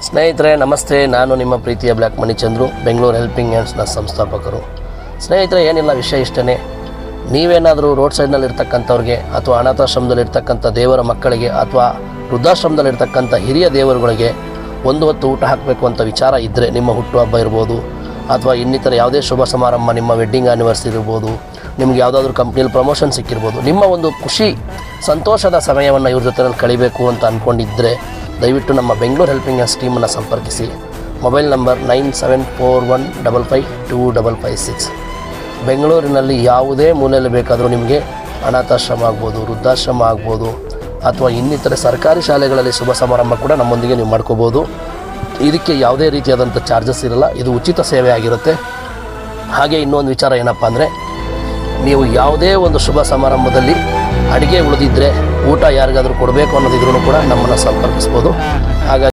ಸ್ನೇಹಿತರೆ ನಮಸ್ತೆ, ನಾನು ನಿಮ್ಮ ಪ್ರೀತಿಯ black money Chandru, Bengaluru helping ಹ್ಯಾಂಡ್ಸ್ನ ಸಂಸ್ಥಾಪಕರು. ಸ್ನೇಹಿತರೆ, ಏನಿಲ್ಲ, ವಿಷಯ ಇಷ್ಟೇ. ನೀವೇನಾದರೂ ರೋಡ್ ಸೈಡ್ನಲ್ಲಿರ್ತಕ್ಕಂಥವ್ರಿಗೆ ಅಥವಾ ಅನಾಥಾಶ್ರಮದಲ್ಲಿರ್ತಕ್ಕಂಥ ದೇವರ ಮಕ್ಕಳಿಗೆ ಅಥವಾ ವೃದ್ಧಾಶ್ರಮದಲ್ಲಿರ್ತಕ್ಕಂಥ ಹಿರಿಯ ದೇವರುಗಳಿಗೆ ಒಂದು ಹೊತ್ತು ಊಟ ಹಾಕಬೇಕು ಅಂತ ವಿಚಾರ ಇದ್ದರೆ, ನಿಮ್ಮ ಹುಟ್ಟುಹಬ್ಬ ಇರ್ಬೋದು ಅಥವಾ ಇನ್ನಿತರ ಯಾವುದೇ ಶುಭ ಸಮಾರಂಭ, ನಿಮ್ಮ ವೆಡ್ಡಿಂಗ್ ಆ್ಯನಿವರ್ಸರಿ ಇರ್ಬೋದು, ನಿಮ್ಗೆ ಯಾವುದಾದ್ರೂ ಕಂಪ್ನಿಯಲ್ಲಿ ಪ್ರಮೋಷನ್ ಸಿಕ್ಕಿರ್ಬೋದು, ನಿಮ್ಮ ಒಂದು ಖುಷಿ ಸಂತೋಷದ ಸಮಯವನ್ನು ಇವ್ರ ಜೊತೆಯಲ್ಲಿ ಕಳಿಬೇಕು ಅಂತ ಅಂದ್ಕೊಂಡಿದ್ದರೆ ದಯವಿಟ್ಟು ನಮ್ಮ ಬೆಂಗಳೂರು ಹೆಲ್ಪಿಂಗ್ ಹ್ಯಾಂಡ್ಸ್ ಟೀಮನ್ನು ಸಂಪರ್ಕಿಸಿ. Mobile number 9741552556. ಬೆಂಗಳೂರಿನಲ್ಲಿ ಯಾವುದೇ ಮೂಲೆಯಲ್ಲಿ ಬೇಕಾದರೂ ನಿಮಗೆ ಅನಾಥಾಶ್ರಮ ಆಗ್ಬೋದು, ವೃದ್ಧಾಶ್ರಮ ಆಗ್ಬೋದು ಅಥವಾ ಇನ್ನಿತರೆ ಸರ್ಕಾರಿ ಶಾಲೆಗಳಲ್ಲಿ ಶುಭ ಸಮಾರಂಭ ಕೂಡ ನಮ್ಮೊಂದಿಗೆ ನೀವು ಮಾಡ್ಕೋಬೋದು. ಇದಕ್ಕೆ ಯಾವುದೇ ರೀತಿಯಾದಂಥ ಚಾರ್ಜಸ್ ಇರಲ್ಲ, ಇದು ಉಚಿತ ಸೇವೆ ಆಗಿರುತ್ತೆ. ಹಾಗೆ ಇನ್ನೊಂದು ವಿಚಾರ ಏನಪ್ಪ ಅಂದರೆ, ನೀವು ಯಾವುದೇ ಒಂದು ಶುಭ ಸಮಾರಂಭದಲ್ಲಿ ಅಡುಗೆ ಉಳಿದಿದ್ದರೆ ಊಟ ಯಾರಿಗಾದರೂ ಕೊಡಬೇಕು ಅನ್ನೋದಿದ್ರೂ ಕೂಡ ನಮ್ಮನ್ನು ಸಂಪರ್ಕಿಸ್ಬೋದು. ಹಾಗಾಗಿ